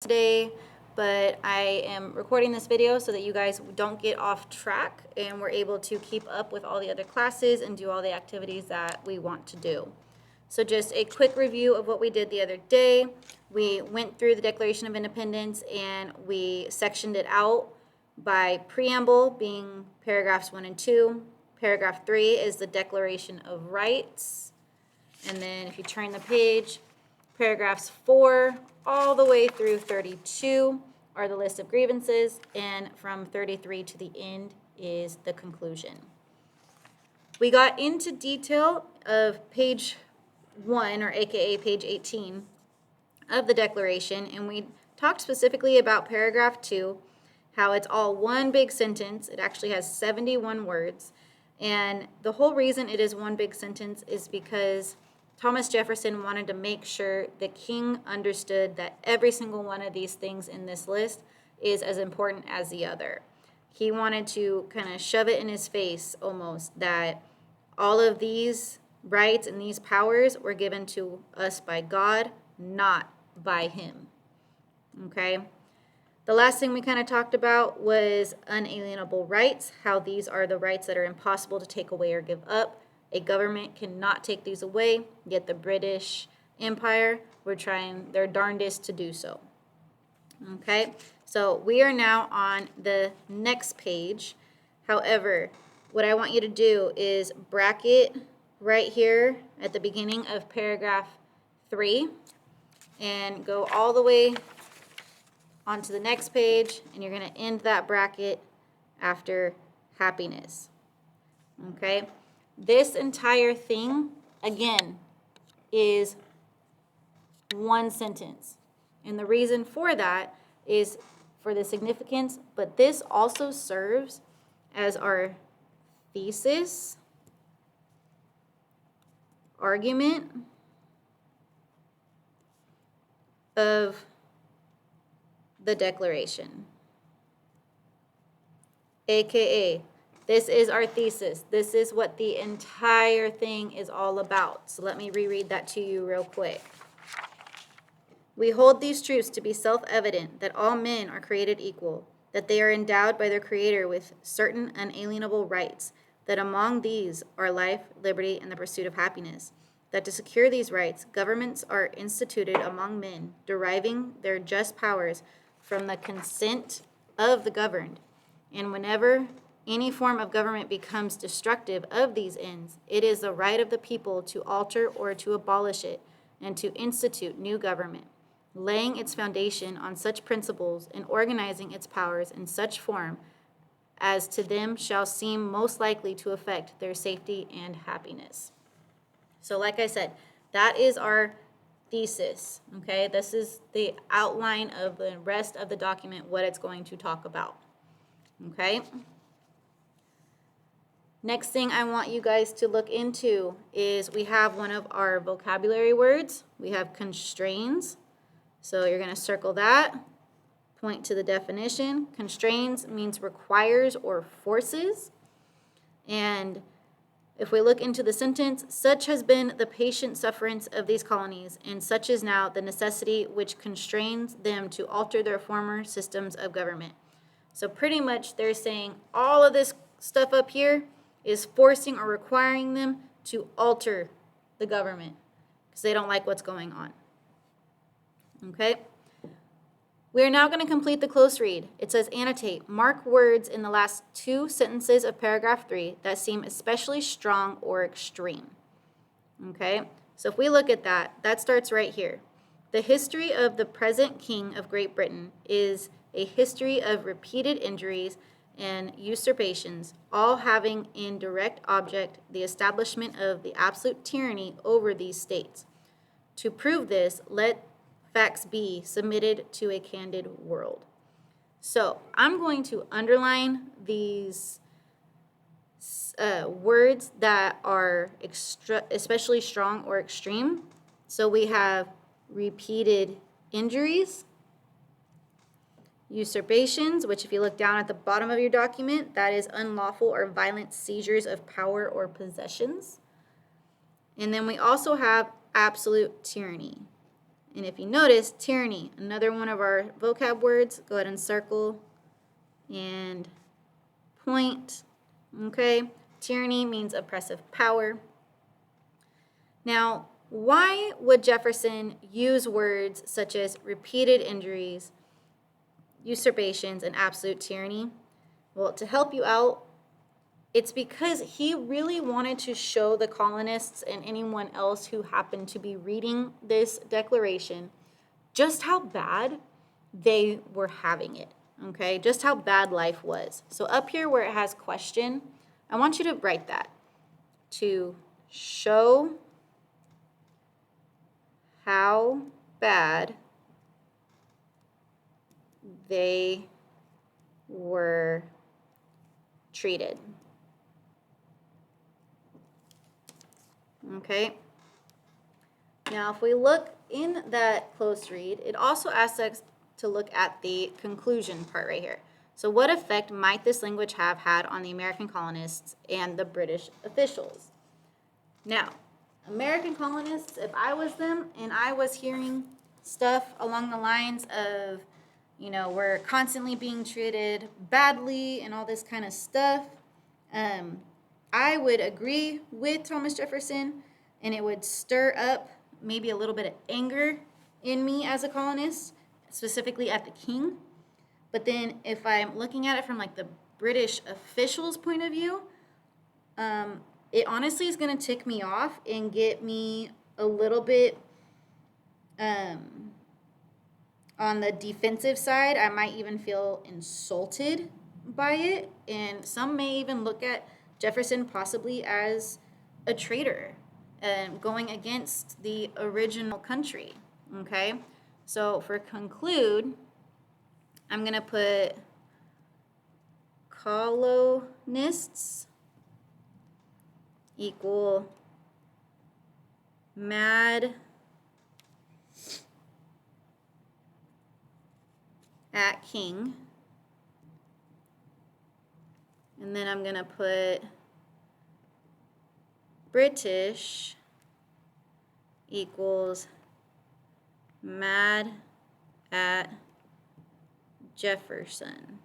today, but I am recording this video so that you guys don't get off track and we're able to keep up with all the other classes and do all the activities that we want to do. So just a quick review of what we did the other day. We went through the Declaration of Independence and we sectioned it out by preamble, being paragraphs 1 and 2. Paragraph 3 is the Declaration of Rights. And then if you turn the page, paragraphs 4 all the way through 32 are the list of grievances, and from 33 to the end is the conclusion. We got into detail of page 1, or AKA page 18 of the Declaration, and we talked specifically about paragraph 2, how it's all one big sentence. It actually has 71 words, and the whole reason it is one big sentence is because Thomas Jefferson wanted to make sure the king understood that every single one of these things in this list is as important as the other. He wanted to kind of shove it in his face almost, that all of these rights and these powers were given to us by God, not by him. Okay? The last thing we kind of talked about was unalienable rights, how these are the rights that are impossible to take away or give up. A government cannot take these away, yet the British Empire were trying their darndest to do so. Okay, so we are now on the next page. However, what I want you to do is bracket right here at the beginning of paragraph 3 and go all the way onto the next page, and you're going to end that bracket after happiness. Okay? This entire thing, again, is one sentence. And the reason for that is for the significance, but this also serves as our thesis, argument of the Declaration. AKA, this is our thesis. This is what the entire thing is all about. So let me reread that to you real quick. We hold these truths to be self-evident, that all men are created equal, that they are endowed by their Creator with certain unalienable rights, that among these are life, liberty, and the pursuit of happiness, that to secure these rights, governments are instituted among men, deriving their just powers from the consent of the governed, and whenever any form of government becomes destructive of these ends, it is the right of the people to alter or to abolish it and to institute new government, laying its foundation on such principles and organizing its powers in such form as to them shall seem most likely to affect their safety and happiness. So like I said, that is our thesis, okay? This is the outline of the rest of the document, what it's going to talk about, okay? Next thing I want you guys to look into is we have one of our vocabulary words. We have constrains. So you're going to circle that, point to the definition. Constrains means requires or forces. And if we look into the sentence, such has been the patient sufferance of these colonies, and such is now the necessity which constrains them to alter their former systems of government. So pretty much they're saying all of this stuff up here is forcing or requiring them to alter the government because they don't like what's going on. Okay? We are now going to complete the close read. It says annotate. Mark words in the last two sentences of paragraph 3 that seem especially strong or extreme. Okay? So if we look at that, that starts right here. The history of the present King of Great Britain is a history of repeated injuries and usurpations, all having in direct object the establishment of the absolute tyranny over these states. To prove this, let facts be submitted to a candid world. So I'm going to underline these words that are especially strong or extreme. So we have repeated injuries, usurpations, which if you look down at the bottom of your document, that is unlawful or violent seizures of power or possessions. And then we also have absolute tyranny. And if you notice, tyranny, another one of our vocab words, go ahead and circle and point. Okay, tyranny means oppressive power. Now, why would Jefferson use words such as repeated injuries, usurpations, and absolute tyranny? Well, to help you out, it's because he really wanted to show the colonists and anyone else who happened to be reading this declaration just how bad they were having it, okay? Just how bad life was. So up here where it has question, I want you to write that. To show how bad they were treated. Okay. Now, if we look in that close read, it also asks us to look at the conclusion part right here. So what effect might this language have had on the American colonists and the British officials? Now, American colonists, if I was them and I was hearing stuff along the lines of, you know, we're constantly being treated badly and all this kind of stuff, I would agree with Thomas Jefferson, and it would stir up maybe a little bit of anger in me as a colonist, specifically at the king. But then if I'm looking at it from like the British officials' point of view, it honestly is going to tick me off and get me a little bit on the defensive side. I might even feel insulted by it, and some may even look at Jefferson possibly as a traitor, going against the original country, okay? So for conclude, I'm going to put colonists equal mad at king. And then I'm going to put British equals mad at Jefferson.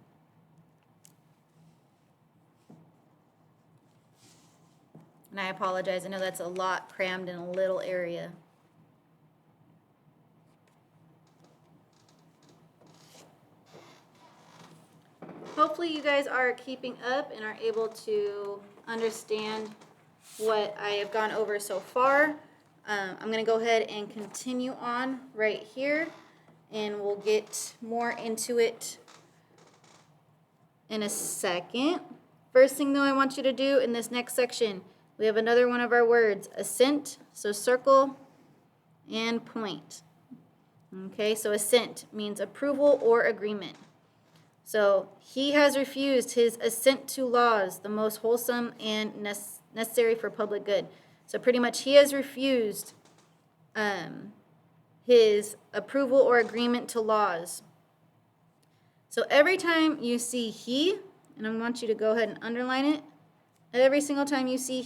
And I apologize, I know that's a lot crammed in a little area. Hopefully you guys are keeping up and are able to understand what I have gone over so far. I'm going to go ahead and continue on right here, and we'll get more into it in a second. First thing, though, I want you to do in this next section, we have another one of our words, assent. So circle and point. Okay, so assent means approval or agreement. So he has refused his assent to laws, the most wholesome and necessary for public good. So pretty much he has refused his approval or agreement to laws. So every time you see he, and I want you to go ahead and underline it, every single time you see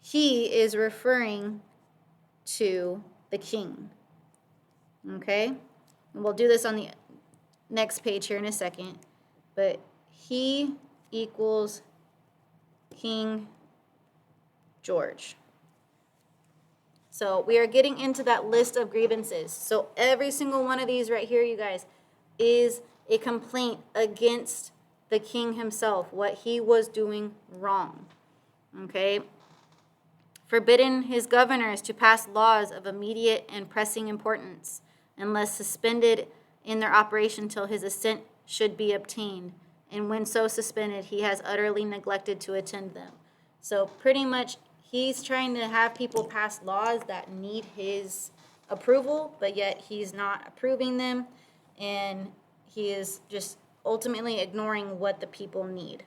he is referring to the king. Okay? And we'll do this on the next page here in a second. But he equals King George. So we are getting into that list of grievances. So every single one of these right here, you guys, is a complaint against the king himself, what he was doing wrong. Okay? Forbidden his governors to pass laws of immediate and pressing importance, unless suspended in their operation till his assent should be obtained. And when so suspended, he has utterly neglected to attend them. So pretty much he's trying to have people pass laws that need his approval, but yet he's not approving them, and he is just ultimately ignoring what the people need.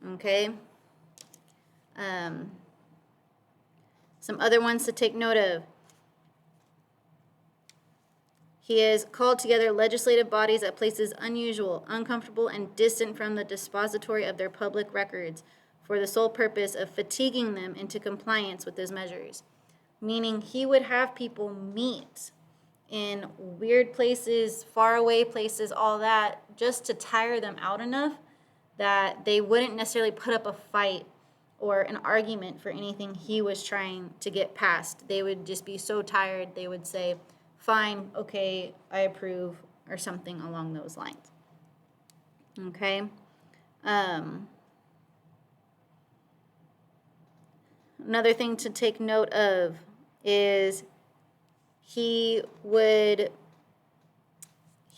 Okay? Some other ones to take note of. He has called together legislative bodies at places unusual, uncomfortable, and distant from the dispository of their public records, for the sole purpose of fatiguing them into compliance with his measures. meaning he would have people meet in weird places, faraway places, all that, just to tire them out enough that they wouldn't necessarily put up a fight or an argument for anything he was trying to get past. They would just be so tired, they would say, fine, okay, I approve, or something along those lines. Okay? Another thing to take note of is he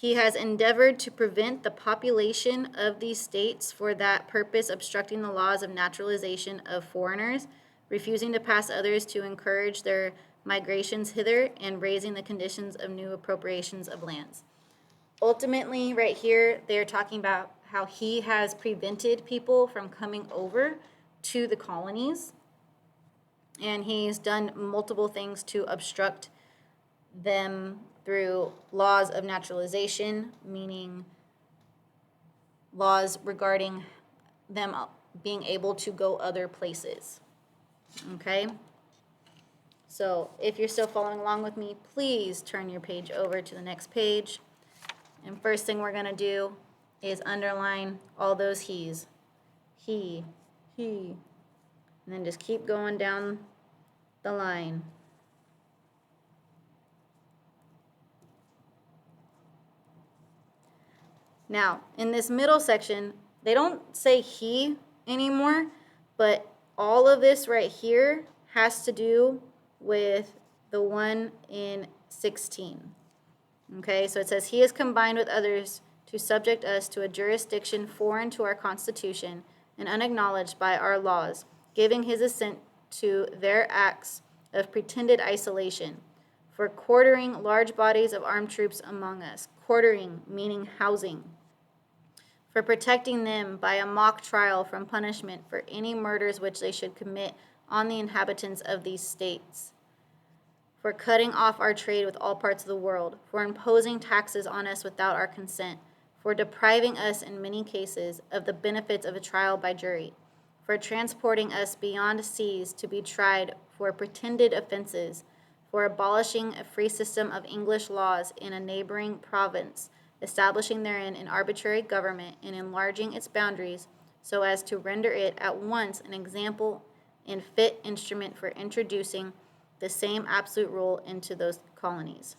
has endeavored to prevent the population of these states for that purpose, obstructing the laws of naturalization of foreigners, refusing to pass others to encourage their migrations hither, and raising the conditions of new appropriations of lands. Ultimately, right here, they're talking about how he has prevented people from coming over to the colonies, and he's done multiple things to obstruct them through laws of naturalization, meaning laws regarding them being able to go other places. Okay? So if you're still following along with me, please turn your page over to the next page. And first thing we're going to do is underline all those he's. He. And then just keep going down the line. Now, in this middle section, they don't say he anymore, but all of this right here has to do with the one in 16. Okay, so it says, he is combined with others to subject us to a jurisdiction foreign to our Constitution and unacknowledged by our laws, giving his assent to their acts of pretended isolation, for quartering large bodies of armed troops among us, quartering meaning housing, for protecting them by a mock trial from punishment for any murders which they should commit on the inhabitants of these states, for cutting off our trade with all parts of the world, for imposing taxes on us without our consent, for depriving us in many cases of the benefits of a trial by jury, for transporting us beyond seas to be tried for pretended offenses, for abolishing a free system of English laws in a neighboring province, establishing therein an arbitrary government and enlarging its boundaries so as to render it at once an example and fit instrument for introducing the same absolute rule into those colonies,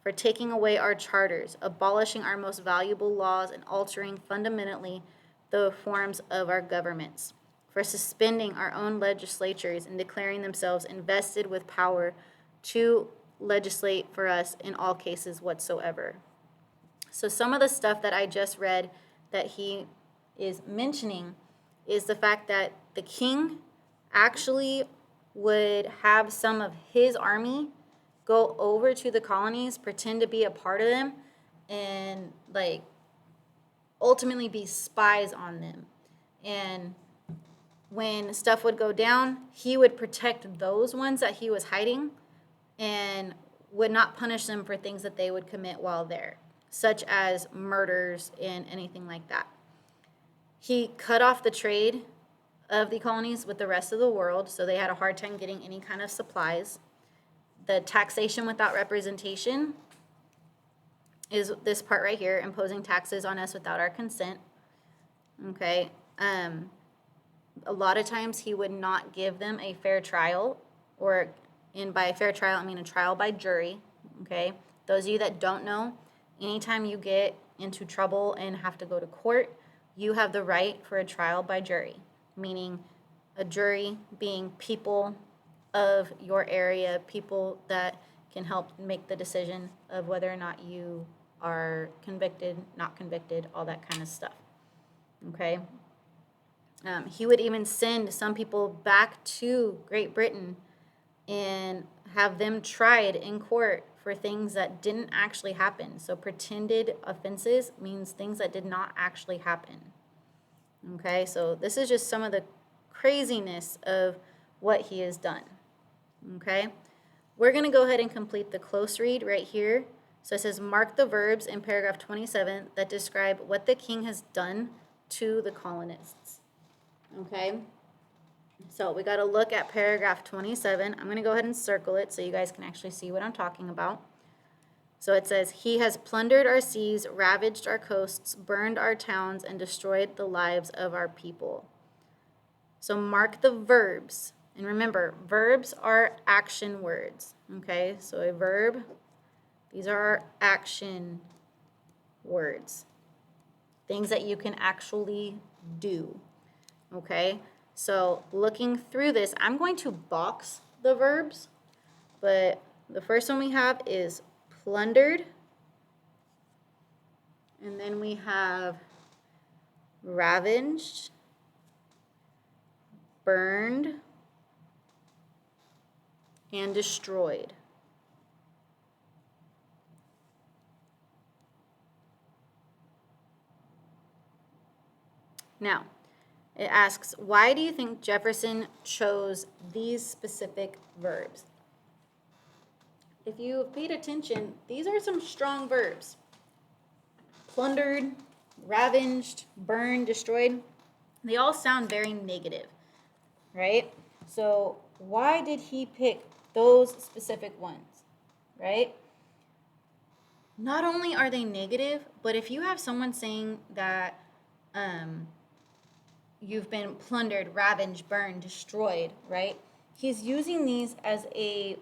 for taking away our charters, abolishing our most valuable laws, and altering fundamentally the forms of our governments, for suspending our own legislatures and declaring themselves invested with power to legislate for us in all cases whatsoever. So some of the stuff that I just read that he is mentioning is the fact that the king actually would have some of his army go over to the colonies, pretend to be a part of them, and like ultimately be spies on them. And when stuff would go down, he would protect those ones that he was hiding and would not punish them for things that they would commit while there, such as murders and anything like that. He cut off the trade of the colonies with the rest of the world, so they had a hard time getting any kind of supplies. The taxation without representation is this part right here, imposing taxes on us without our consent. Okay. A lot of times he would not give them a fair trial, and by a fair trial, I mean a trial by jury. Okay. Those of you that don't know, anytime you get into trouble and have to go to court, you have the right for a trial by jury, meaning a jury being people of your area, people that can help make the decision of whether or not you are convicted, not convicted, all that kind of stuff. Okay? He would even send some people back to Great Britain and have them tried in court for things that didn't actually happen. So pretended offenses means things that did not actually happen. Okay, so this is just some of the craziness of what he has done. Okay, we're going to go ahead and complete the close read right here. So it says, mark the verbs in paragraph 27 that describe what the king has done to the colonists. Okay, So we got to look at paragraph 27. I'm going to go ahead and circle it so you guys can actually see what I'm talking about. So it says, he has plundered our seas, ravaged our coasts, burned our towns, and destroyed the lives of our people. So mark the verbs. And remember, verbs are action words. Okay, so a verb, these are our action words. Things that you can actually do. Okay, so looking through this, I'm going to box the verbs, but the first one we have is plundered, and then we have ravaged, burned, and destroyed. Now, it asks, why do you think Jefferson chose these specific verbs? If you paid attention, these are some strong verbs. Plundered, ravaged, burned, destroyed. They all sound very negative, right? So why did he pick those specific ones, right? Not only are they negative, but if you have someone saying that you've been plundered, ravaged, burned, destroyed, right? He's using these as a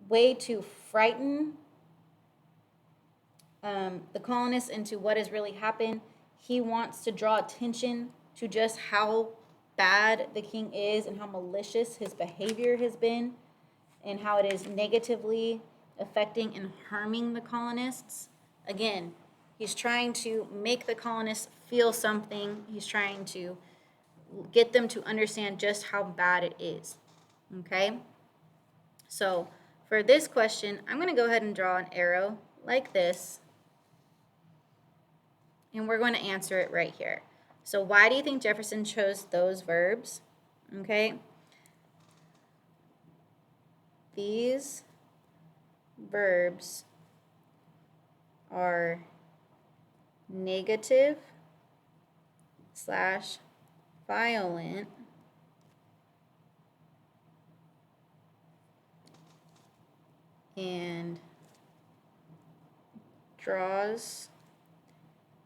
way to frighten the colonists into what has really happened. He wants to draw attention to just how bad the king is and how malicious his behavior has been and how it is negatively affecting and harming the colonists. Again, he's trying to make the colonists feel something. He's trying to get them to understand just how bad it is. Okay? So for this question, I'm going to go ahead and draw an arrow like this. And we're going to answer it right here. So why do you think Jefferson chose those verbs? Okay? These verbs are negative / violent and draws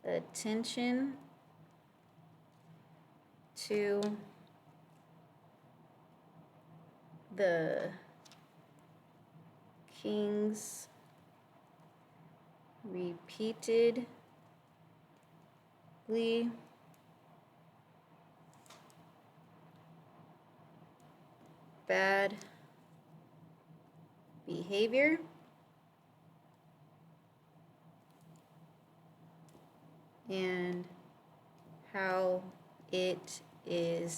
attention to the king's repeatedly bad behavior and how it is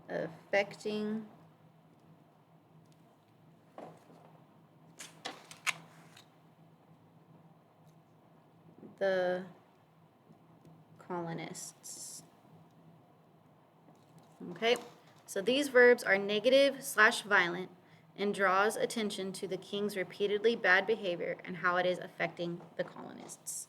affecting the colonists. Okay, so these verbs are negative / violent and draws attention to the king's repeatedly bad behavior and how it is affecting the colonists.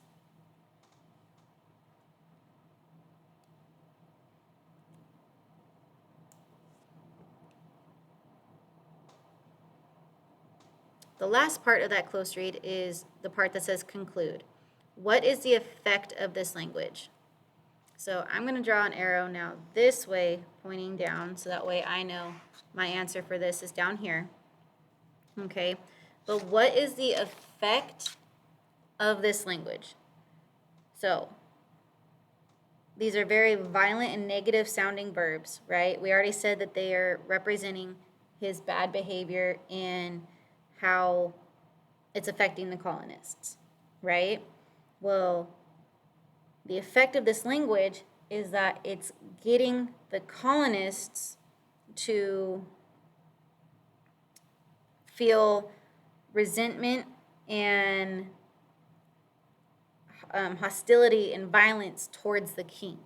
The last part of that close read is the part that says conclude. What is the effect of this language? So I'm going to draw an arrow now this way, pointing down, so that way I know my answer for this is down here. Okay, but what is the effect of this language? So these are very violent and negative sounding verbs, right? We already said that they are representing his bad behavior and how it's affecting the colonists, right? Well, the effect of this language is that it's getting the colonists to feel resentment and hostility and violence towards the king.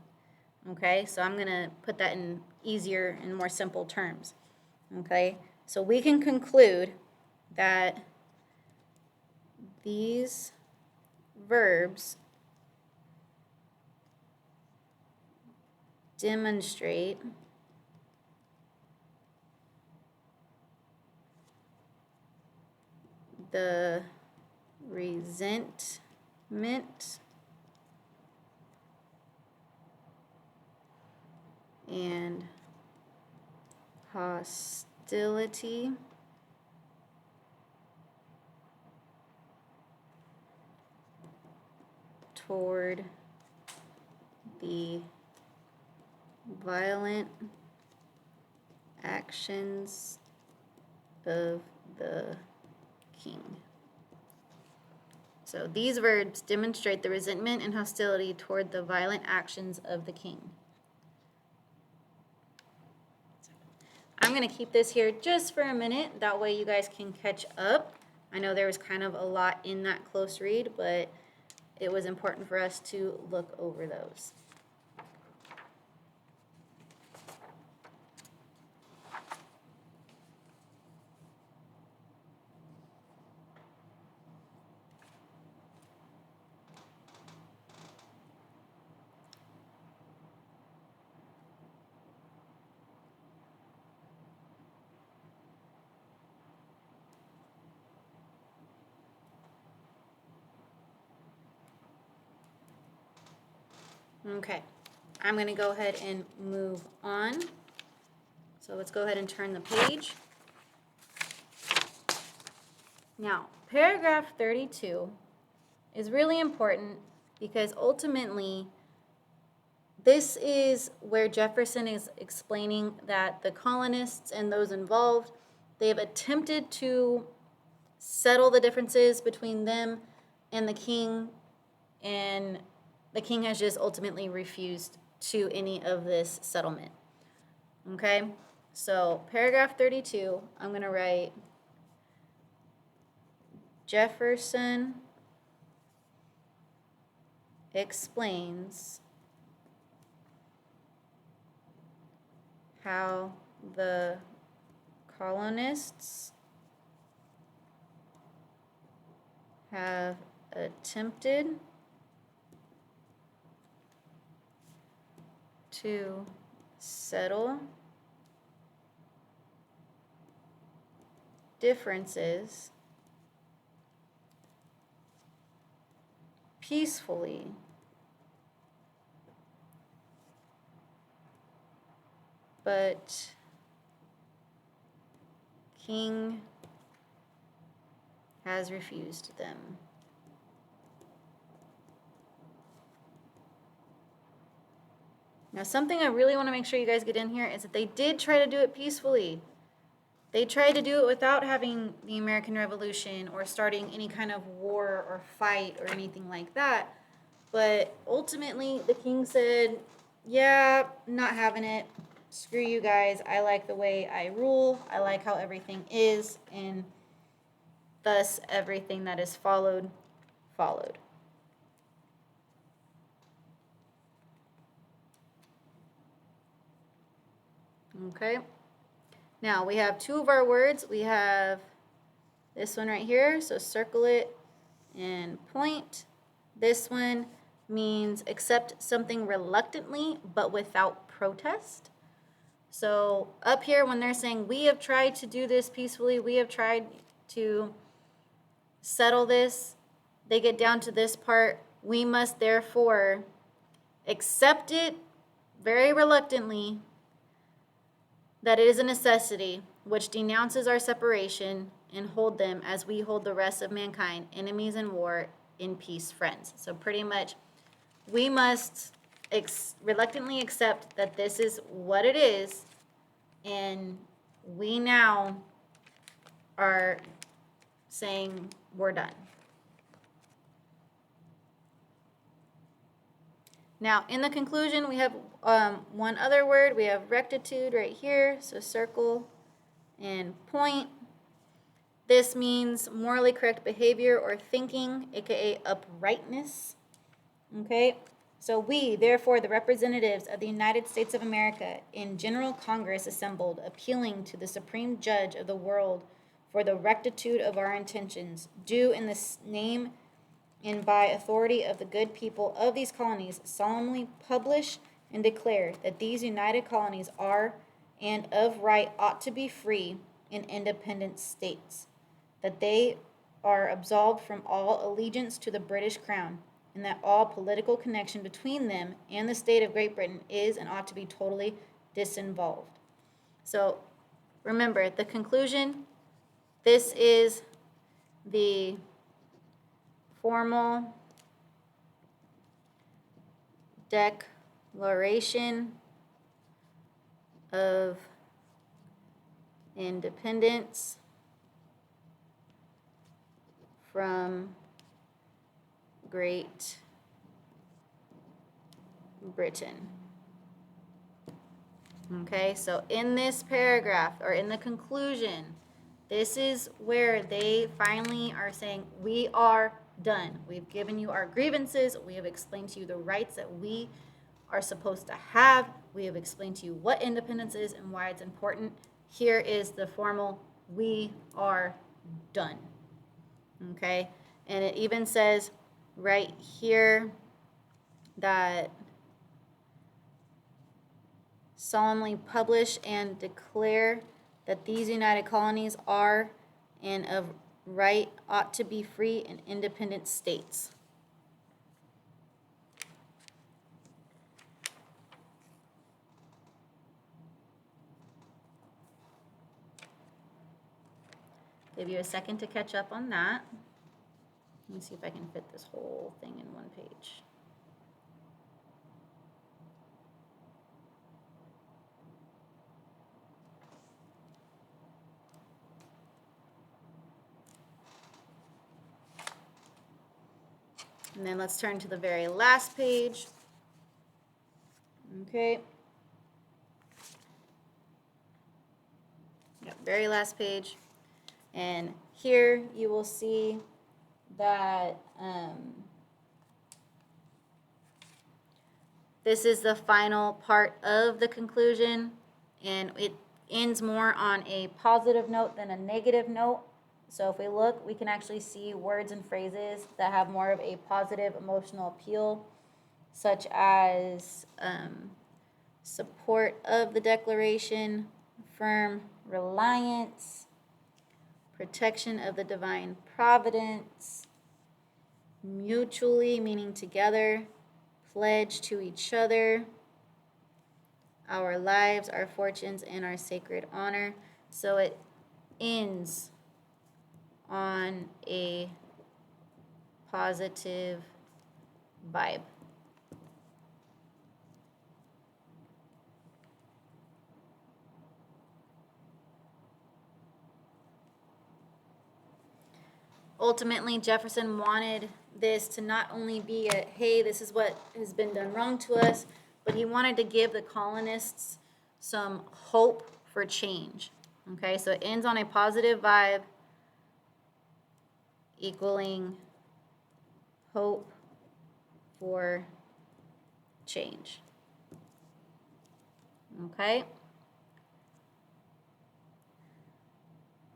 Okay, so I'm going to put that in easier and more simple terms. Okay, so we can conclude that these verbs demonstrate the resentment and hostility toward the violent actions of the king. So these verbs demonstrate the resentment and hostility toward the violent actions of the king. I'm going to keep this here just for a minute. That way you guys can catch up. I know there was kind of a lot in that close read, but it was important for us to look over those. Okay, I'm going to go ahead and move on. So let's go ahead and turn the page. Now, paragraph 32 is really important because ultimately this is where Jefferson is explaining that the colonists and those involved, they have attempted to settle the differences between them and the king has just ultimately refused to any of this settlement. Okay, so paragraph 32, I'm going to write Jefferson explains how the colonists have attempted to settle differences peacefully but king has refused them. Now, something I really want to make sure you guys get in here is that they did try to do it peacefully. They tried to do it without having the American Revolution or starting any kind of war or fight or anything like that. But ultimately, the king said, yeah, not having it. Screw you guys. I like the way I rule. I like how everything is. And thus, everything that is followed. Okay. Now, we have two of our words. We have this one right here, so circle it and point. This one means accept something reluctantly but without protest. So up here when they're saying we have tried to do this peacefully, we have tried to settle this, they get down to this part, we must therefore accept it very reluctantly that it is a necessity which denounces our separation and hold them as we hold the rest of mankind, enemies in war, in peace, friends. So pretty much we must reluctantly accept that this is what it is, and we now are saying we're done. Now, in the conclusion, we have one other word. We have rectitude right here, so circle and point. This means morally correct behavior or thinking, aka uprightness. Okay, so we, therefore, the representatives of the United States of America in General Congress assembled, appealing to the Supreme Judge of the world for the rectitude of our intentions, do in the name and by authority of the good people of these colonies solemnly publish and declare that these united colonies are and of right ought to be free and independent states, that they are absolved from all allegiance to the British Crown, and that all political connection between them and the state of Great Britain is and ought to be totally disinvolved. So remember, the conclusion, this is the formal Declaration of Independence from Great Britain. Okay, so in this paragraph, or in the conclusion, this is where they finally are saying, we are done. We've given you our grievances. We have explained to you the rights that we are supposed to have. We have explained to you what independence is and why it's important. Here is the formal, we are done. Okay, and it even says right here that solemnly publish and declare that these United Colonies are and of right ought to be free and independent states. Give you a second to catch up on that. Let me see if I can fit this whole thing in one page. And then let's turn to the very last page. Okay. Yep, very last page. And here you will see that this is the final part of the conclusion, and it ends more on a positive note than a negative note. So if we look, we can actually see words and phrases that have more of a positive emotional appeal, such as support of the Declaration, firm reliance, protection of the divine providence, mutually, meaning together, pledge to each other, our lives, our fortunes, and our sacred honor. So it ends on a positive vibe. Ultimately, Jefferson wanted this to not only be a, hey, this is what has been done wrong to us, but he wanted to give the colonists some hope for change. Okay, so it ends on a positive vibe, equaling hope for change. Okay?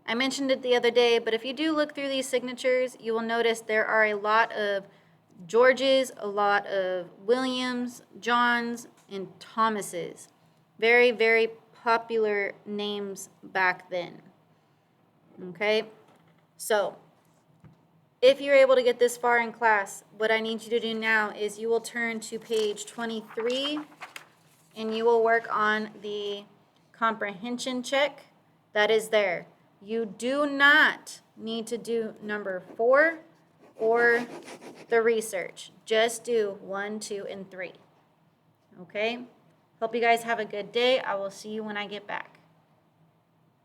I mentioned it the other day, but if you do look through these signatures, you will notice there are a lot of Georges, a lot of Williams, Johns, and Thomases. Very, very popular names back then. Okay? So, if you're able to get this far in class, what I need you to do now is you will turn to page 23 and you will work on the comprehension check that is there. You do not need to do number 4 or the research. Just do 1, 2, and 3. Okay? Hope you guys have a good day. I will see you when I get back.